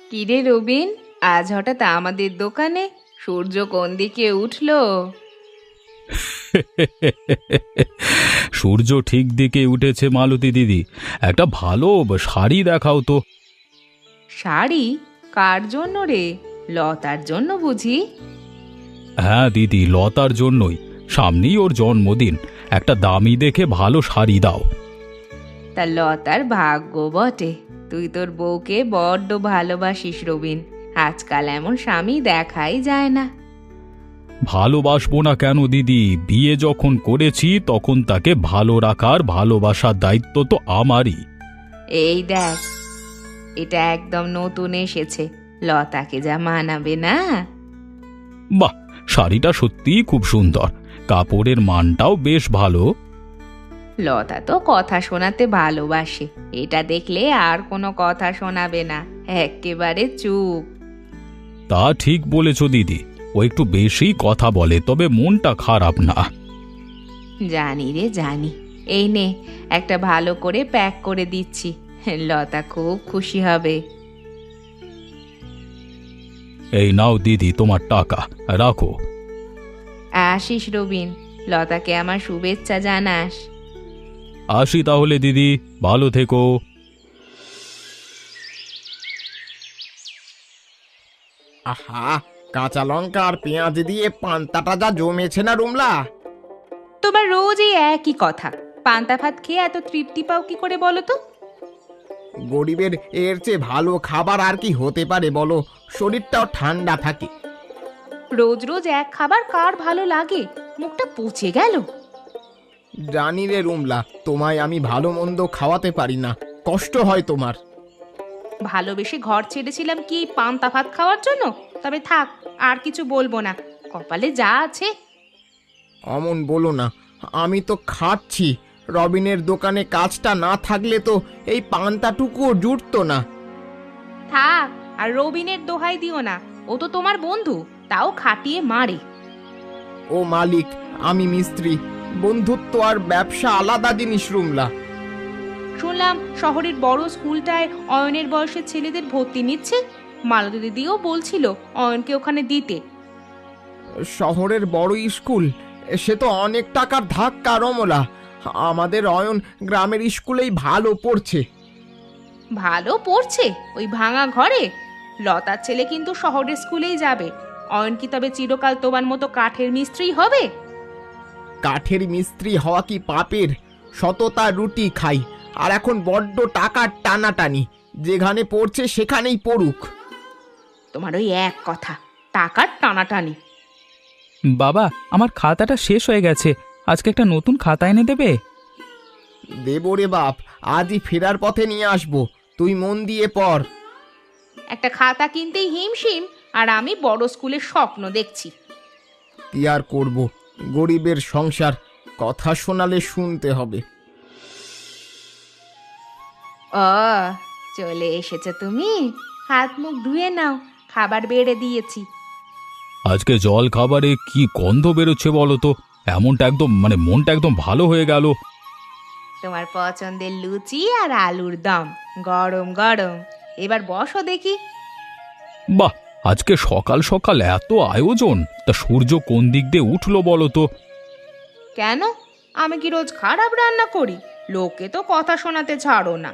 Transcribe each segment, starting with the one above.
কিরে রবিন, আজ হঠাৎ আমাদের দোকানে? সূর্য কোন দিকে উঠলো? সূর্য ঠিক দিকে উঠেছে মালতী দিদি। একটা ভালো শাড়ি দেখাও তো। শাড়ি? কার জন্য রে? লতার জন্য বুঝি? হ্যাঁ দিদি, লতার জন্যই। সামনেই ওর জন্মদিন, একটা দামি দেখে ভালো শাড়ি দাও। তা লতার ভাগ্য বটে, তুই তোর বউকে বড্ড ভালোবাসিস রবিন। আজকাল এমন স্বামী দেখাই যায় না। ভালোবাসবো না কেন দিদি? বিয়ে যখন করেছি তখন তাকে ভালো রাখার, ভালোবাসার দায়িত্ব তো আমারই। এই দেখ, এটা একদম নতুন এসেছে, লতাকে যা মানাবে না। বাহ, শাড়িটা সত্যিই খুব সুন্দর, কাপড়ের মানটাও বেশ ভালো। লতা তো কথা শোনাতে ভালোবাসে, এটা দেখলে আর কোনো কথা শোনাবে না, একেবারে চুপ। তা ঠিক বলেছ দিদি, ও একটু বেশি কথা বলে, তবে মনটা খারাপ না। জানি রে জানি। এই নে, একটা ভালো করে প্যাক করে দিচ্ছি, লতা খুব খুশি হবে। এই নাও দিদি তোমার টাকা, রাখো। আসিস রবিন, লতাকে আমার শুভেচ্ছা জানাস। আসি তাহলে দিদি, ভালো থেকো। আহা, কাঁচা লঙ্কা আর পেঁয়াজ দিয়ে পান্তাটা যা জমেছে না রুমলা। তোমার রোজ এই একই কথা, পান্তা ভাত খেয়ে এত তৃপ্তি পাও কি করে বলো তো? গরিবের এর চেয়ে ভালো খাবার আর কি হতে পারে বলো? শরীরটাও ঠান্ডা থাকে। রোজ রোজ এক খাবার কার ভালো লাগে? মুখটা পচে গেল। জানি রে রুমলা, তোমায় আমি ভালো মন্দ খাওয়াতে পারি না, কষ্ট হয় তোমার। ভালোবেসে ঘর ছেড়েছিলাম কি এই পান্তা ভাত খাওয়ার জন্য? তবে থাক, আর কিছু বলবো না, কপালে যা আছে। অমন বলো না, আমি তো খাচ্ছি। রবিনের দোকানে কাজটা না থাকলে তো এই পান্তাটুকুও জুটতো না। থাক, আর রবিনের দোহাই দিও না, ও তো তোমার বন্ধু, তাও খাটিয়ে মারে। ও মালিক, আমি মিস্ত্রি, বন্ধুত্ব আর ব্যবসা আলাদা জিনিস রুমলা। শুনলাম শহরের বড় স্কুলটায় অয়নের বয়সের ছেলেদের ভর্তি নিচ্ছে, মালতী দিদিও বলছিল অয়নকে ওখানে দিতে। শহরের বড় স্কুল, সে তো অনেক টাকার ধাক্কা রমলা। আমাদের অয়ন গ্রামের স্কুলেই ভালো পড়ছে। ভালো পড়ছে ওই ভাঙা ঘরে? লতার ছেলে কিন্তু শহরের স্কুলেই যাবে। অয়ন কি তবে চিরকাল তোমার মতো কাঠের মিস্ত্রি হবে? কাঠের মিস্ত্রি হওয়া কি পাপের? সততা রুটি খাই, আর এখন বড্ড টাকার টানাটানি। যেখানে পড়ছে সেখানেই পড়ুক। তোমার ওই এক কথা, টাকার টানাটানি। বাবা, আমার খাতাটা শেষ হয়ে গেছে, আজকে একটা নতুন খাতা এনে দেবে? দেব রে বাপ, আজই ফেরার পথে নিয়ে আসবো, তুই মন দিয়ে পড়। একটা খাতা কিনতেই হিমশিম, আর আমি বড় স্কুলের স্বপ্ন দেখছি। কি আর করব, গরিবের সংসার, কথা শোনালে শুনতে হবে। ও, চলে এসেছো তুমি? হাত মুখ ধুয়ে নাও, খাবার বেড়ে দিয়েছি। আজকে জল খাবারে কি গন্ধ বেরোচ্ছে বলো তো? এমনটা একদম মনটা একদম ভালো হয়ে গেল। তোমার পছন্দের লুচি আর আলুর দম, গরম গরম। এবার বসো দেখি। বাহ, আজকে সকাল সকাল এত আয়োজন! তা সূর্য কোন দিক দিয়ে উঠলো বলো তো? কেন, আমি কি রোজ খারাপ রান্না করি? লোকে তো কথা শোনাতে ছাড়ো না।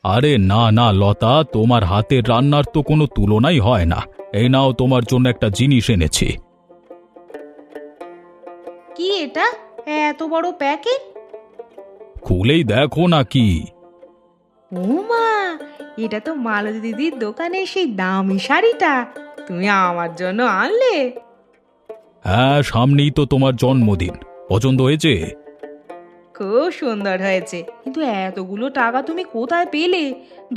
আরে না না লতা, তোমার হাতের রান্নার তো কোনো তুলনাই হয় না। এই নাও, তোমার জন্য একটা জিনিস এনেছি। কি এটা? এত বড় প্যাকেট! খুলেই দেখো না কি। ওমা, এটা তো মালতী দিদির দোকানে সেই দামি শাড়িটা তুমি আমার জন্য আনলে। হ্যাঁ, সামনেই তো তোমার জন্মদিন, পছন্দ হয়েছে? খুব সুন্দর হয়েছে, কিন্তু এতগুলো টাকা তুমি কোথায় পেলে?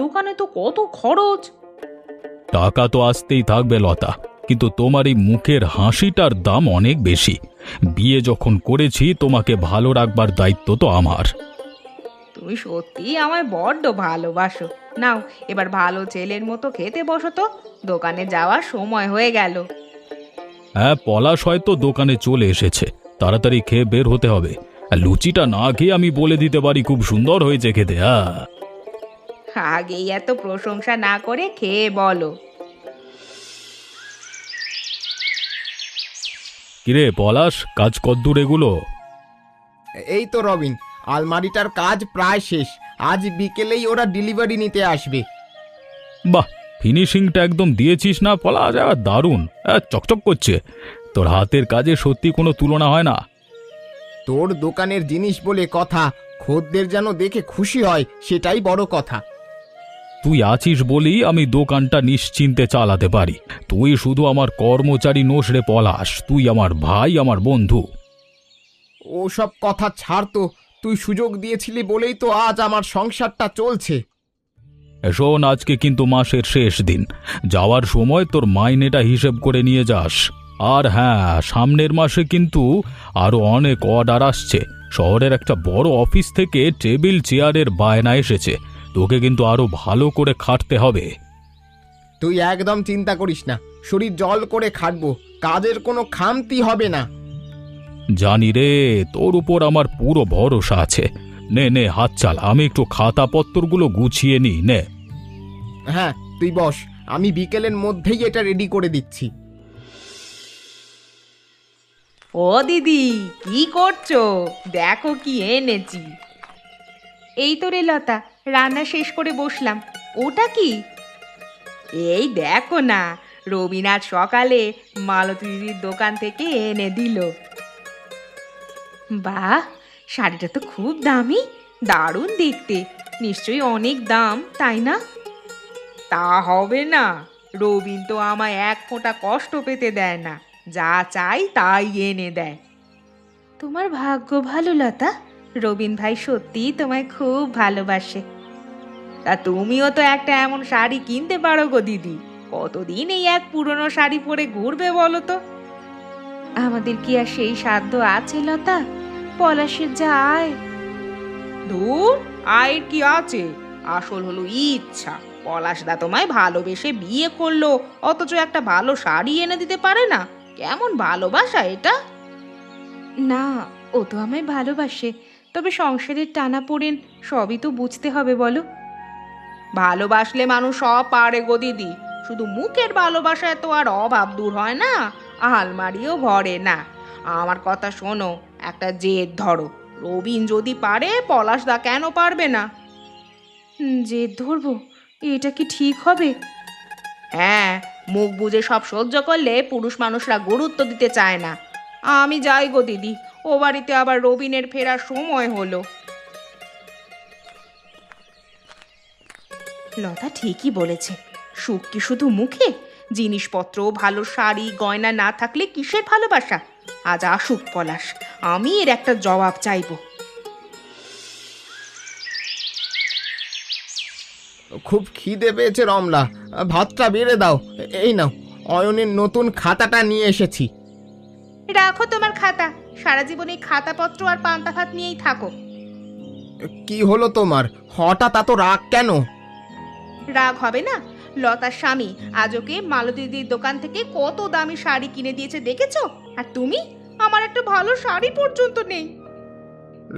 দোকানে তো কত খরচ। টাকা তো আসতেই থাকবে লতা, কিন্তু তোমার এই মুখের হাসিটার দাম অনেক বেশি। বিয়ে যখন করেছি, তোমাকে ভালো রাখবার দায়িত্ব তো আমার। তুমি সত্যি আমায় বড্ড ভালোবাসো। নাও, এবার ভালো ছেলের মতো খেতে বসো তো, দোকানে যাওয়ার সময় হয়ে গেল। হ্যাঁ, পলাশ হয়তো দোকানে চলে এসেছে, তাড়াতাড়ি খেয়ে বের হতে হবে। আর লুচিটা না খেয়ে আমি বলে দিতে পারি খুব সুন্দর হয়েছে খেতে। হ্যাঁ, আগেই এত প্রশংসা না করে খেয়ে বলো। কিরে পলাশ, কাজ কদ্দূর এগুলো? এই তো রবিন, আলমারিটার কাজ প্রায় শেষ। আজ বিকেলেই ওরা ডেলিভারি নিতে আসবে। বাহ, ফিনিশিংটা একদম দিয়েছিস না পলাশ, দারুণ, চকচক করছে। তোর হাতের কাজে সত্যি কোনো তুলনা হয় না। তোর দোকানের জিনিস বলে কথা, খদ্দের যেন দেখে খুশি হয় সেটাই বড় কথা। তুই আছিস বলেই আমি দোকানটা নিশ্চিন্তে চালাতে পারি। তুই শুধু আমার কর্মচারী নোস রে পলাশ, তুই আমার ভাই, আমার বন্ধু। ওসব কথা ছাড় তো, তুই সুযোগ দিয়েছিলি বলেই তো আজ আমার সংসারটা চলছে। শোন, আজকে কিন্তু মাসের শেষ দিন, যাওয়ার সময় তোর মাইনেটা হিসেব করে নিয়ে যাস। আর হ্যাঁ, সামনের মাসে কিন্তু আরো অনেক অর্ডার আসছে। শহরের একটা বড় অফিস থেকে টেবিল চেয়ারের বায়না এসেছে, তোকে কিন্তু আরো ভালো করে খাটতে হবে। তুই একদম চিন্তা করিস না, শরীর জল করে খাটবো, কাজের কোনো খামতি হবে না। জানি রে, তোর উপর আমার পুরো ভরসা আছে। নে নে, হাত চাল, আমি একটু খাতাপত্রগুলো গুছিয়ে নিই। নে। হ্যাঁ, তুই বস, আমি বিকেলের মধ্যেই এটা রেডি করে দিচ্ছি। ও দিদি, কি করছো? দেখো কি এনেছি। এই তো রে লতা, রান্না শেষ করে বসলাম। ওটা কি? এই দেখো না, রবিন আজ সকালে মালতী দিদির দোকান থেকে এনে দিল। বাহ, শাড়িটা তো খুব দামি, দারুণ দেখতে। নিশ্চয়ই অনেক দাম, তাই না? তা হবে না, রবিন তো আমায় এক ফোঁটা কষ্ট পেতে দেয় না, যা চাই তাই এনে দেয়। তোমার ভাগ্য ভালো লতা, রবিন ভাই সত্যিই তোমায় খুব ভালোবাসে। তা তুমিও তো একটা এমন শাড়ি কিনতে পারো গো দিদি। কতদিন এই এক পুরনো শাড়ি পরে ঘুরবে বলো তো? আমাদের কি আর সেই সাধ্য আছে লতা? পলাশের যা আয়। দূর, আয়ের কি আছে, আসল হলো ইচ্ছা। পলাশদা তোমায় ভালোবেসে বিয়ে করলো, অথচ একটা ভালো শাড়ি এনে দিতে পারে না। কেমন ভালোবাসা এটা! না, ও তো আমায় ভালোবাসে, তবে সংসারের টানাপোড়েন সবই তো বুঝতে হবে বলো। ভালোবাসলে মানুষ সব পারে গো দিদি, শুধু মুখের ভালোবাসায় তো আর অভাব দূর হয় না, আলমারিও ভরে না। আমার কথা শোনো, একটা জেদ ধরো। রবিন যদি পারে, পলাশদা কেন পারবে না? জেদ ধরবো? এটা কি ঠিক হবে? হ্যাঁ, মুখ বুজে সব সহ্য করলে পুরুষ মানুষরা গুরুত্ব দিতে চায় না। আমি যাই গো দিদি, ও বাড়িতে আবার রবিনের ফেরার সময় হলো। লতা ঠিকই বলেছে, সুখ কি শুধু মুখে? জিনিসপত্র, ভালো শাড়ি গয়না না থাকলে কিসের ভালোবাসা? আজ আসুক পলাশ, আমি এর একটা জবাব চাইব। খুব খিদে পেয়েছে রমলা, ভাতটা বেড়ে দাও। এই নাও, অয়নের নতুন খাতাটা নিয়ে এসেছি। রাখো তোমার খাতা, সারা জীবন এই খাতাপত্র আর পান্তা ভাত নিয়েই থাকো। কি হলো তোমার, হঠাৎ এত রাগ কেন? রাগ হবে না? লতার স্বামী আজ ওকে মালতী দিদির দোকান থেকে কত দামি শাড়ি কিনে দিয়েছে দেখেছো, আর তুমি? আমার একটা ভালো শাড়ি পর্যন্ত নেই।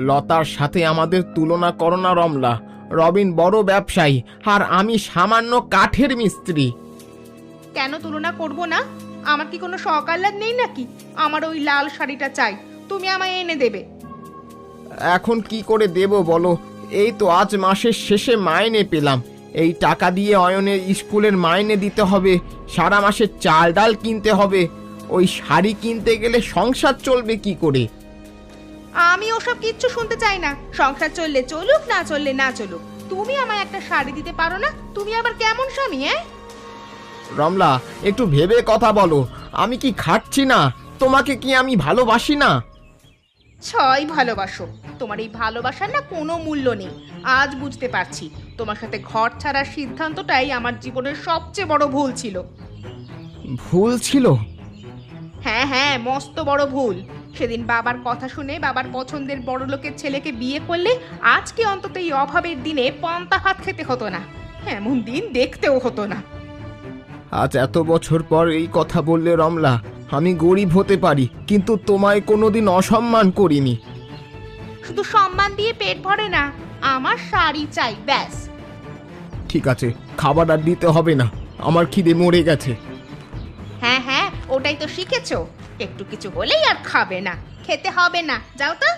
লতার সাথে আমাদের তুলনা করো না রমলা। রবিন বড় ব্যবসায়ী, আর আমি সামান্য কাঠের মিস্ত্রি। কেন তুলনা করব না? আমার কি কোনো শখ আহ্লাদ নেই নাকি? আমার ওই লাল শাড়িটা চাই, তুমি আমায় এনে দেবে। এখন কি করে দেব বলো? এই তো আজ মাসের শেষে মাইনে পেলাম, এই টাকা দিয়ে অয়নের স্কুলের মাইনে দিতে হবে, সারা মাসের চাল ডাল কিনতে হবে। ওই শাড়ি কিনতে গেলে সংসার চলবে কি করে? আমি ওসব কিচ্ছু শুনতে চাই না। সংসার চললে চলুক, না চললে না চলুক, তুমি আমায় একটা শাড়ি দিতে পারো না? তুমি আবার কেমন স্বামী? রমলা, একটু ভেবে কথা বলো। আমি কি খাচ্ছি না? তোমাকে কি আমি ভালোবাসি না? ছয় ভালোবাসো, তোমার এই ভালোবাসার না কোনো মূল্য নেই। আজ বুঝতে পারছি, তোমার সাথে ঘর ছাড়ার সিদ্ধান্তটাই আমার জীবনের সবচেয়ে বড় ভুল ছিল। ভুল ছিল? হ্যাঁ হ্যাঁ, মস্ত বড় ভুল। সেদিন বাবার কথা শুনে বাবার পছন্দের বড় লোকের ছেলেকে বিয়ে করলে আজকে অন্তত এই অভাবের দিনে পান্তা ভাত খেতে হতো না, এমন দিন দেখতেও হতো না। আজ এত বছর পর এই কথা বললে রমলা, আমি গরিব হতে পারি, কিন্তু তোমায় কোনোদিন অসম্মান করিনি। শুধু সম্মান দিয়ে পেট ভরে না, আমার শাড়ি চাই, ব্যাস। ঠিক আছে, খাবার আর দিতে হবে না, আমার খিদে মরে গেছে। হ্যাঁ হ্যাঁ, ওটাই তো শিখেছো, একটু কিছু হলেই আর খাবে না, খেতে হবে না, যাও তো।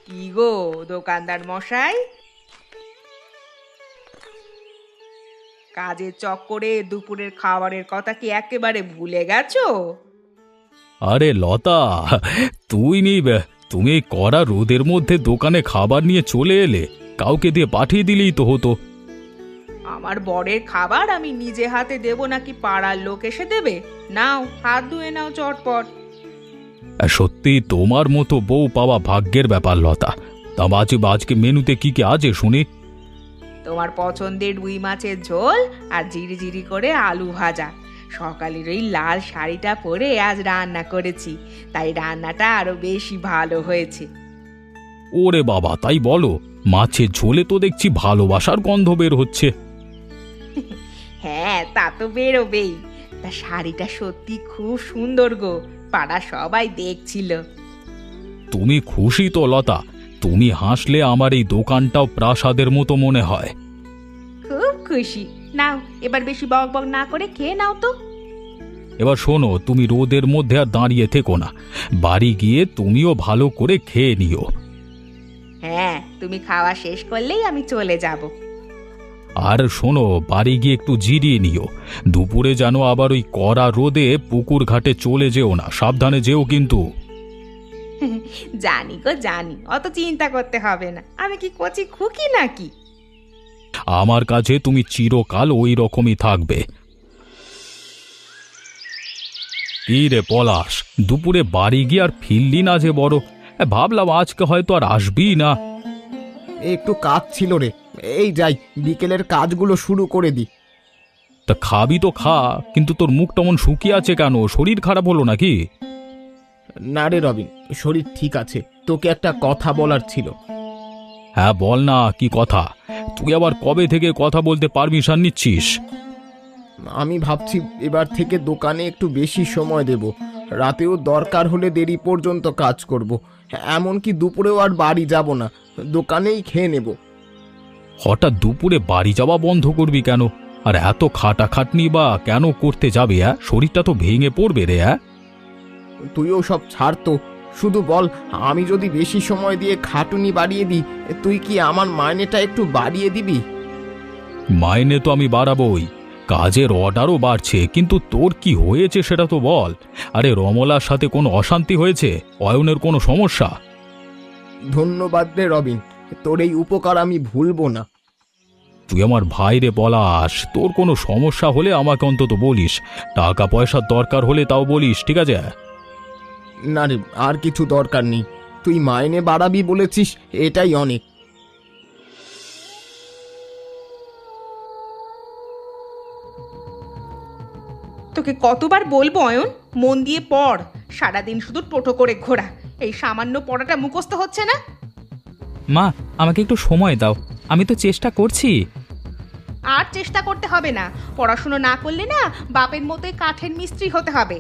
কি গো দোকানদার মশাই, কাজের চক্করে দুপুরের খাবারের কথা কি একেবারে ভুলে গেছো? আরে লতা, তুমি এই কড়া রোদের মধ্যে দোকানে খাবার নিয়ে চলে এলে, কাউকে দিয়ে পাঠিয়ে দিলেই তো হতো। আমার বরের খাবার আমি নিজে হাতে দেব নাকি পাড়ার লোক এসে দেবে? নাও হাত ধুয়ে নাও চটপট। সত্যি তোমার মতো বউ পাওয়া ভাগ্যের ব্যাপার লতা। তা আজকে মেনুতে কি কি আছে শুনি? তোমার পছন্দের রুই মাছের ঝোল আর জিরি করে আলু ভাজা। সকালের ওই লাল শাড়িটা পরে আজ রান্না করেছি, তাই রান্নাটা আরো বেশি ভালো হয়েছে। ওরে বাবা, তাই বলো? মাছের ঝোলে তো দেখছি ভালোবাসার গন্ধ বের হচ্ছে। হ্যাঁ, তা তো বেরোবেই। তা শাড়িটা সত্যি খুব সুন্দর গো, পাড়া সবাই দেখছিল। তুমি খুশি তো লতা? তুমি হাসলে আমার এই দোকানটাও প্রাসাদের মতো মনে হয়। খুব খুশি। নাও এবার বেশি বক বক না করে খেয়ে নাও তো। এবার শোনো, তুমি রোদের মধ্যে আর দাঁড়িয়ে থেকো না, বাড়ি গিয়ে তুমিও ভালো করে খেয়ে নিও। হ্যাঁ, তুমি খাওয়া শেষ করলেই আমি চলে যাব। আর শোনো, বাড়ি গিয়ে একটু জিরিয়ে নিও। দুপুরে যেন আবার ওই কড়া রোদে পুকুর ঘাটে চলে যেও না, সাবধানে যেও কিন্তু। জানি গো জানি, অত চিন্তা করতে হবে না, আমি কি কচি খুকি নাকি? আমার কাছে তুমি চিরকাল ওই রকমই থাকবে। কি রে পলাশ, দুপুরে বাড়ি গিয়ে আর ফিরলি না যে বড়? ভাবলাম আজকে হয়তো আর আসবি না। একটু কাজ ছিল রে, এই যাই, বিকেলের কাজগুলো শুরু করে দি। তা খাবি তো খা, কিন্তু তোর মুখ তেমন শুকিয়ে আছে কেন? শরীর খারাপ হলো নাকি? না রে রবিন, শরীর ঠিক আছে। তোকে একটা কথা বলার ছিল। হ্যাঁ বল না, কি কথা? তুই আবার কবে থেকে কথা বলতে পারমিশন নিচ্ছিস? আমি ভাবছি এবার থেকে দোকানে একটু বেশি সময় দেব, রাতেও দরকার হলে দেরি পর্যন্ত কাজ করব, এমনকি দুপুরেও আর বাড়ি যাব না, দোকানেই খেয়ে নেব। হঠাৎ দুপুরে বাড়ি যাওয়া বন্ধ করবি কেন? আর এত খাটাখাটনি বা কেন করতে যাবে? শরীরটা তো ভেঙে পড়বে রে। তুইও সব ছাড় তো, শুধু বল, আমি যদি বেশি সময় দিয়ে খাটুনি বাড়িয়ে দিই, তুই কি আমার মাইনেটা একটু বাড়িয়ে দিবি? মাইনে তো আমি বাড়াবই, কাজের অর্ডারও বাড়ছে, কিন্তু তোর কি হয়েছে সেটা তো বল। আরে রমলার সাথে কোনো অশান্তি হয়েছে? অয়নের কোনো সমস্যা? ধন্যবাদ রে রবিন, তোর এই উপকার আমি ভুলবো না। তুই আমার ভাই রে পলাশ, তোর কোনো সমস্যা হলে আমাকে অন্তত বলিস, টাকা পয়সার দরকার হলে তাও বলিস, ঠিক আছে? না রে, আর কিছু দরকার নেই, তুই মাইনে বাড়াবি বলেছিস, এটাই অনেক। তোকে কতবার বলবো অয়ন, মন দিয়ে পড়। সারাদিন শুধু টোটো করে ঘোরা, এই সামান্য পড়াটা মুখস্থ হচ্ছে না। মা, আমাকে একটু সময় দাও, আমি তো চেষ্টা করছি। আর চেষ্টা করতে হবে না, পড়াশুনো না করলে না বাপের মতোই কাঠের মিস্ত্রি হতে হবে।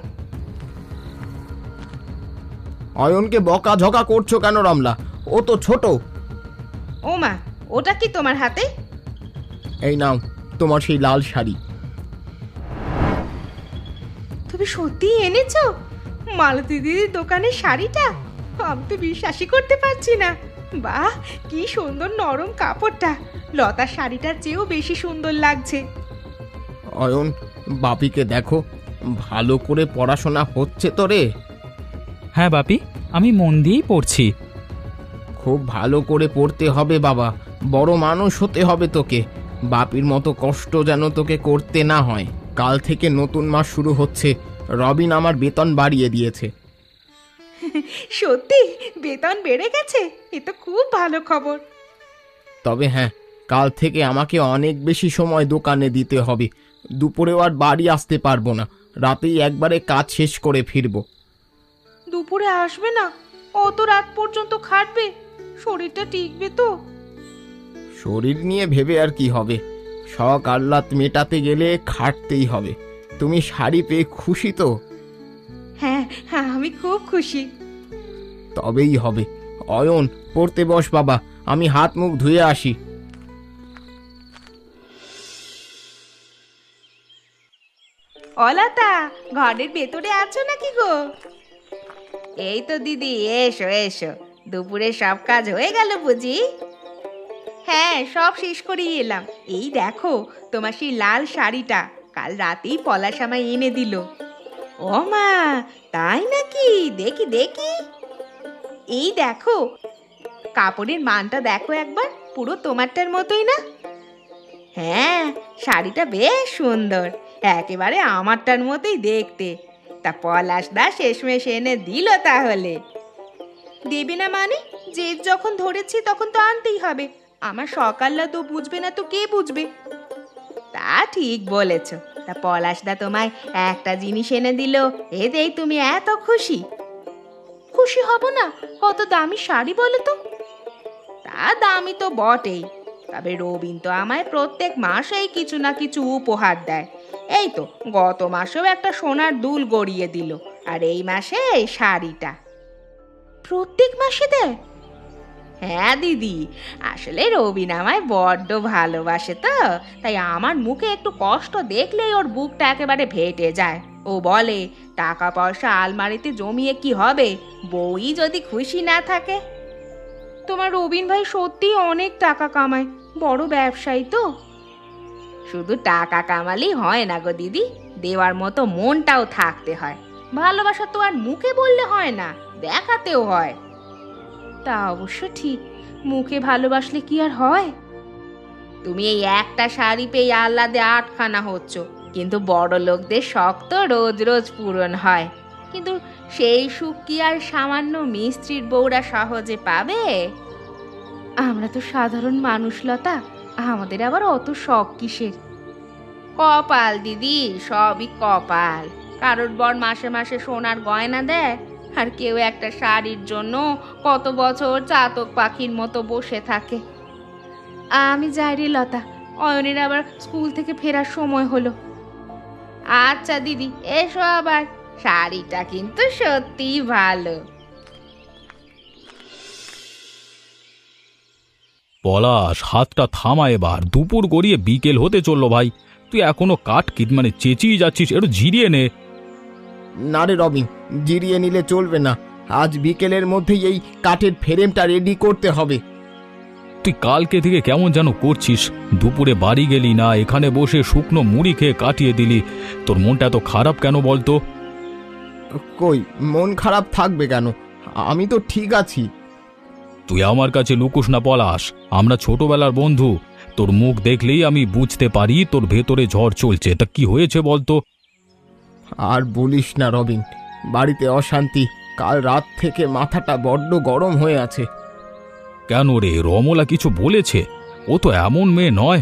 অয়নকে বকাঝকা করছো কেন রমলা? ও তো ছোট। ও মা, ওটা কি তোমার হাতে? এই নাও তোমার সেই লাল শাড়ি। তুমি সত্যি এনেছো মালতী দিদির দোকানের শাড়িটা? আমি তো বিশ্বাসই করতে পারছি না। বাহ, কি সুন্দর নরম কাপড়টা, লতার শাড়িটার চেয়েও বেশি সুন্দর লাগছে। অয়ন, বাপিকে দেখো, ভালো করে পড়াশোনা হচ্ছে তো রে? হ্যাঁ বাপি, আমি মন দিয়েই পড়ছি। খুব ভালো করে পড়তে হবে বাবা, বড় মানুষ হতে হবে তোকে। বাপির মতো কষ্ট যেন তোকে করতে না হয়। কাল থেকে নতুন মাস শুরু হচ্ছে, রবিন আমার বেতন বাড়িয়ে দিয়েছে। সত্যি বেতন বেড়ে গেছে? এ তো খুব ভালো খবর। তবে হ্যাঁ, কাল থেকে আমাকে অনেক বেশি সময় দোকানে দিতে হবে। দুপুরেও আর বাড়ি আসতে পারবো না, রাতেই একবারে কাজ শেষ করে ফিরবো। দুপুরে আসবে না? অত রাত পর্যন্ত খাটবে? শরীরটা টিকবে তো? শরীর নিয়ে ভেবে আর কি হবে, শখ আহ্লাদ মেটাতে গেলে খাটতেই হবে। তুমি শাড়ি পেয়ে খুশি তো? হ্যাঁ হ্যাঁ, আমি খুব খুশি। তবেই হবে। অয়ন, পড়তে বস বাবা, আমি হাত মুখ ধুয়ে আসি। অলতা, ঘরের ভেতরে আছো নাকি গো? এই তো দিদি, এসো এসো। দুপুরে সব কাজ হয়ে গেল বুঝি? হ্যাঁ, সব শেষ করেই এলাম। এই দেখো, তোমার সেই লাল শাড়িটা কাল রাতেই পলাশ আমায় এনে দিল। ও মা, তাই নাকি? দেখি দেখি। এই দেখো, কাপড়ের মানটা দেখো একবার, পুরো তোমারটার মতোই না? হ্যাঁ, শাড়িটা বেশ সুন্দর, একেবারে আমারটার মতোই দেখতে। তা পলাশ দা শেষমেশ এনে দিল তাহলে? দেবে না মানে? জেদ যখন ধরেছি তখন তো আনতেই হবে। আমার সকাল্লা তো বুঝবে না তো কে বুঝবে? তা ঠিক বলেছ। তা পলাশ দা তোমায় একটা জিনিস এনে দিল, এতেই তুমি এত খুশি? খুশি হব না? কত দামি শাড়ি বলো তো। তা দামি তো বটেই, তবে রবিন তো আমায় প্রত্যেক মাসেই কিছু না কিছু উপহার দেয়। এই তো গত মাসেও একটা সোনার দুল গড়িয়ে দিল, আর এই মাসে এই শাড়িটা। প্রত্যেক মাসে দেয়? হ্যাঁ দিদি, আসলে রবিন আমায় বড্ড ভালোবাসে তো, তাই আমার মুখে একটু কষ্ট দেখলেই ওর বুকটা একেবারে ফেটে যায়। ও বলে, টাকা পয়সা আলমারিতে জমিয়ে কি হবে, বউই যদি খুশি না থাকে। তোমার রবিন ভাই সত্যিই অনেক টাকা কামায়, বড় ব্যবসায়ী তো। শুধু টাকা কামালেই হয় না গো দিদি, দেওয়ার মতো মনটাও থাকতে হয়। ভালোবাসা তো আর মুখে বললে হয় না, দেখাতেও হয়। তা অবশ্য ঠিক, মুখে ভালোবাসলে কি আর হয়? তুমি এই একটা শাড়ি পেয়ে আহ্লাদে আটখানা হচ্ছ, কিন্তু বড় লোকদের শখ তো রোজ রোজ পূরণ হয়। কিন্তু সেই সুখ কি আর সামান্য মিস্ত্রির বউরা সহজে পাবে? আমরা তো সাধারণ মানুষ লতা, আমাদের আবার অত শখ কিসের? কপাল দিদি, সবই কপাল। কারোর বর মাসে মাসে সোনার গয়না দেয়, আর কেউ একটা শাড়ির জন্য কত বছর চাতক পাখির মতো বসে থাকে। আমি যাই রে লতা, অয়নের আবার স্কুল থেকে ফেরার সময় হলো। আচ্ছা দিদি, এসো আবার। শাড়িটা কিন্তু সত্যিই ভালো। পলাশ, হাতটা থামা এবার, দুপুর গড়িয়ে বিকেল হতে চললো ভাই। তুই এখনো মানে চেঁচিয়ে যাচ্ছিস, একটু জিরিয়ে নে। না রে রবিন, জিরিয়ে নিলে চলবে না। আজ বিকেলের মধ্যেই এই কাঠের ফ্রেমটা রেডি করতে হবে। তুই কালকে থেকে কেমন যেন করছিস, দুপুরে বাড়ি গেলি না, এখানে বসে শুকনো মুড়ি খেয়ে কাটিয়ে দিলি। তোর মনটা এত খারাপ কেন বলতো? কই, মন খারাপ থাকবে কেন? আমি তো ঠিক আছি। তুই আমার কাছে লুকুস না পলাশ, আমরা ছোটবেলার বন্ধু। তোর মুখ দেখলেই আমি বুঝতে পারি তোর ভেতরে ঝড় চলছে। তা কি হয়েছে বলতো? আর বলিস না রবিন, বাড়িতে অশান্তি। কাল রাত থেকে মাথাটা বড্ড গরম হয়ে আছে। কেন রে, রমলা কিছু বলেছে? ও তো এমন মেয়ে নয়।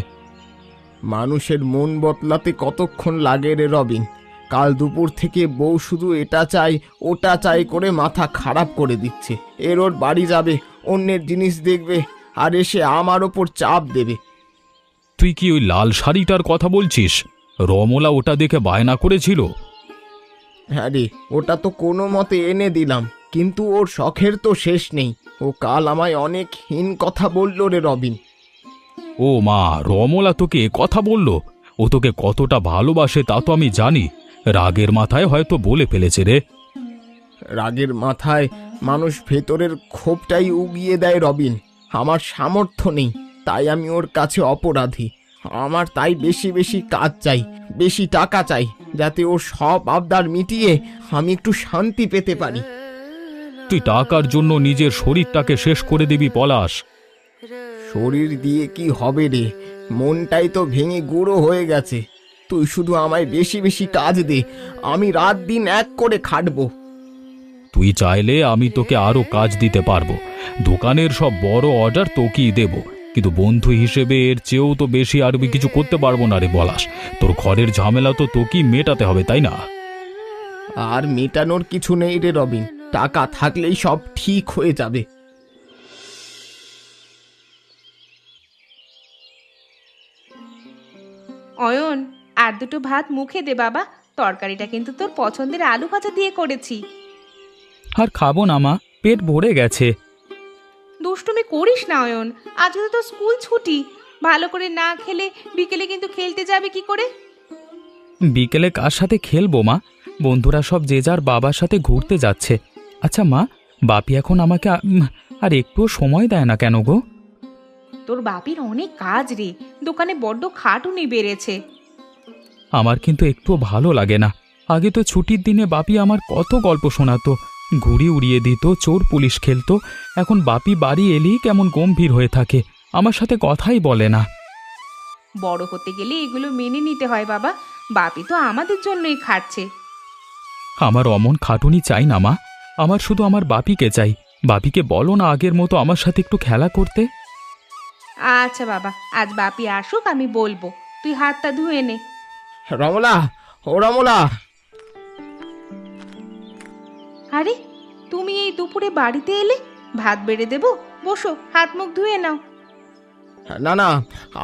মানুষের মন বদলাতে কতক্ষণ লাগে রে রবিন। কাল দুপুর থেকে বউ শুধু এটা চাই ওটা চাই করে মাথা খারাপ করে দিচ্ছে। এর ওর বাড়ি যাবে, অন্যের জিনিস দেখবে, আর এসে আমার ওপর চাপ দেবে। তুই কি ওই লাল শাড়িটার কথা বলছিস? রমলা ওটা দেখে বায়না করেছিল। হ্যাঁ রে, ওটা তো কোনো মতে এনে দিলাম, কিন্তু ওর শখের তো শেষ নেই। ও কাল আমায় অনেক হীন কথা বলল রে রবিন। ও মা, রমলা তোকে এ কথা বলল? ও তোকে কতটা ভালোবাসে তা তো আমি জানি। রাগের মাথায় হয়তো বলে ফেলেছে রে। রাগের মাথায় মানুষ ভেতরের ক্ষোভটাই উগিয়ে দেয় রবিন। আমার সামর্থ্য নেই, তাই আমি ওর কাছে অপরাধী। আমার তাই বেশি বেশি কাজ চাই, বেশি টাকা চাই, যাতে ওর সব আবদার মিটিয়ে আমি একটু শান্তি পেতে পারি। তুই টাকার জন্য নিজের শরীরটাকে শেষ করে দিবি পলাশ। শরীর দিয়ে কি হবে রে, মনটাই তো ভেঙে গুঁড়ো হয়ে গেছে। তুই শুধু আমায় বেশি বেশি কাজ দে, আমি রাত দিন এক করে খাটবো। তুই চাইলে আমি তোকে আরো কাজ দিতে পারবো। দোকানের সব বড় অর্ডার তোকেই দেব, কিন্তু বন্ধু হিসেবে এর চেয়েও তো বেশি আর আমি কিছু করতে পারবো না রে পলাশ। তোর ঘরের ঝামেলা তো তোকেই মেটাতে হবে, তাই না? আর মেটানোর কিছু নেই রে রবিন, টাকা থাকলেই সব ঠিক হয়ে যাবে। অয়ন, আর দুটো ভাত মুখে দে বাবা। তরকারিটা কিন্তু তোর পছন্দের আলু ভাজা দিয়ে করেছি। আর খাবো না মা, পেট ভরে গেছে। দুষ্টুমি করিস না অয়ন, আজ তো তোর স্কুল ছুটি। ভালো করে না খেলে বিকেলে কিন্তু খেলতে যাবে কি করে? বিকেলে কার সাথে খেলবো মা? বন্ধুরা সব যে যার বাবার সাথে ঘুরতে যাচ্ছে। আচ্ছা মা, বাপি এখন আমাকে আর একটুও সময় দেয় না কেন গো? তোর বাপির অনেক কাজ রে, দোকানে বড্ড খাটুনি বেড়েছে। আমার কিন্তু একটুও ভালো লাগে না। আগে তো ছুটির দিনে বাপি আমার কত গল্প শোনাতো, ঘুড়ি উড়িয়ে দিত, চোর পুলিশ খেলতো। এখন বাপি বাড়ি এলেই কেমন গম্ভীর হয়ে থাকে, আমার সাথে কথাই বলে না। বড় হতে গেলে এগুলো মেনে নিতে হয় বাবা, বাপি তো আমাদের জন্যই খাটছে। আমার অমন খাটুনি চাই না মা, আমার শুধু আমার বাপিকে চাই। বাপিকে বলো না আগের মতো আমার সাথে একটু খেলা করতে। আচ্ছা বাবা, আজ বাপি আসুক, আমি বলবো। তুই হাতটা ধুয়ে নে। রমলা, ও রমলা। আরে, তুমি এই দুপুরে বাড়িতে এলে? ভাত বেড়ে দেবো, বসো, হাত মুখ ধুয়ে নাও। না না,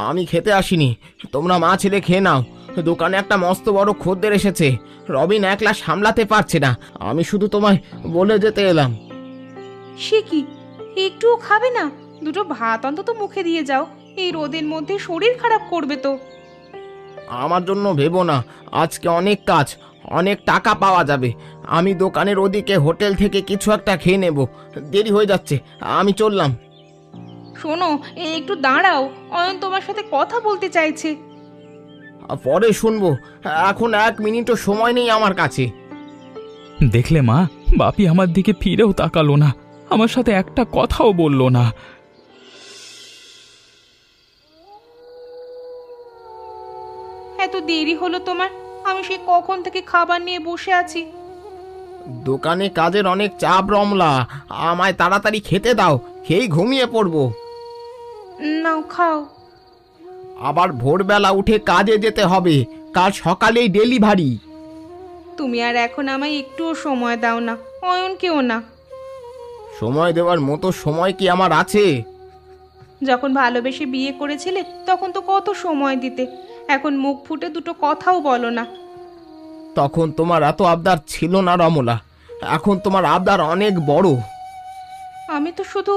আমি খেতে আসিনি, তোমরা মা ছেলে খেয়ে নাও। দোকানে একটা মস্ত বড় খদ্দের এসেছে, রবিন একলা সামলাতে পারছে না, আমি শুধু তোমায় বলে যেতে এলাম। সে কি, একটুও খাবে না? দুটো ভাত অন্তত মুখে দিয়ে যাও, এই রোদের মধ্যে শরীর খারাপ করবে তো। আমার জন্য ভেবো না, আজকে অনেক কাজ, অনেক টাকা পাওয়া যাবে। আমি দোকানের ওদিকে হোটেল থেকে কিছু একটা খেয়ে নেব, দেরি হয়ে যাচ্ছে, আমি চললাম। শোনো, একটু দাঁড়াও, অয়ন তোমার সাথে কথা বলতে চাইছে। পরে শুনবো, এখন 1 মিনিটও সময় নেই আমার কাছে। দেখলে মা, বাপি আমার দিকে ফিরেও তাকালো না, আমার সাথে একটা কথাও বলল না। এত দেরি হলো তোমার? আমি সে কখন থেকে খাবার নিয়ে বসে আছি। দোকানে কাজের অনেক চাপ রমলা, আমায় তাড়াতাড়ি খেতে দাও, খেয়েই ঘুমিয়ে পড়বো। নাও খাও। আবার ভোরবেলা উঠে কাজে যেতে হবে, কাল সকালেই ডেলিভারি। তুমি আর এখন আমায় একটুও সময় দাও না, অয়নকেও না। সময় দেওয়ার মতো সময় কি আমার আছে? যখন ভালোবেসে বিয়ে করেছিলে তখন তো কত সময় দিতে, এখন মুখ ফুটে দুটো কথাও বলো না। তখন তোমার এত আবদার ছিল না রমলা, এখন তোমার আবদার অনেক বড়। আমি তো শুধু...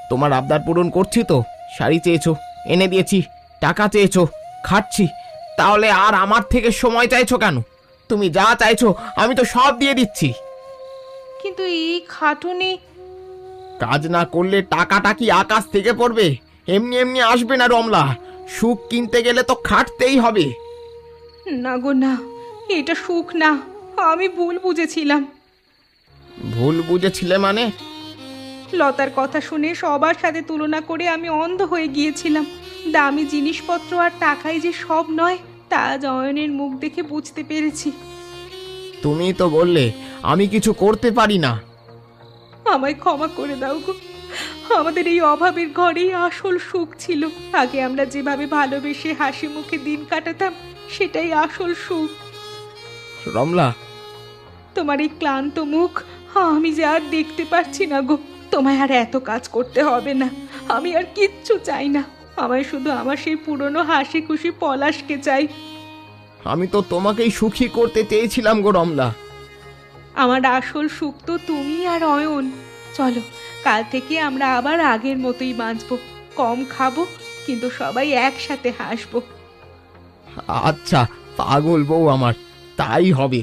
তোমার আবদার পূরণ করছি তো, শাড়ি চেয়েছো, এনে দিয়েছি, টাকা চেয়েছো, খাচ্ছি, তাহলে আর আমার থেকে সময় চাইছো কেন? তুমি যা চাইছো আমি তো সব দিয়ে দিচ্ছি। কিন্তু এই খাটুনি... কাজ না করলে টাকাটা কি আকাশ থেকে পড়বে? এমনি এমনি আসবে না রমলা, সুখ কিনতে গেলে তো খাটতেই হবে। না গো না, এটা সুখ না, আমি ভুল বুঝেছিলাম। ভুল বুঝেছিলে মানে? লতার কথা শুনে সবার সাথে তুলনা করে আমি অন্ধ হয়ে গিয়েছিলাম। দামি জিনিসপত্র আর টাকাই যে সব নয়, তা আজ অয়নের মুখ দেখে বুঝতে পেরেছি। তুমি তো বললে আমি কিছু করতে পারি না। আমায় ক্ষমা করে দাও গো, আমাদের এই অভাবের ঘরেই আসল সুখ ছিল। আগে আমরা যেভাবে ভালোবেসে হাসি মুখে দিন কাটাতাম, সেটাই আসল সুখ। রমলা, তোমার এই ক্লান্ত মুখ আমি যে আর দেখতে পারছি না গো। তোমায় আর এত কাজ করতে হবে না, আমি আর কিচ্ছু চাই না। আমায় শুধু আমার সেই পুরনো হাসি খুশি পলাশকে চাই। আমি তো তোমাকেই সুখী করতে চেয়েছিলাম গো রমলা। আমার আসল সুখ তো তুমি আর অয়ন। চলো, কাল থেকে আমরা আবার আগের মতোই বাঁচবো, কম খাবো, কিন্তু সবাই একসাথে হাসবো। আচ্ছা পাগল বউ আমার, তাই হবে।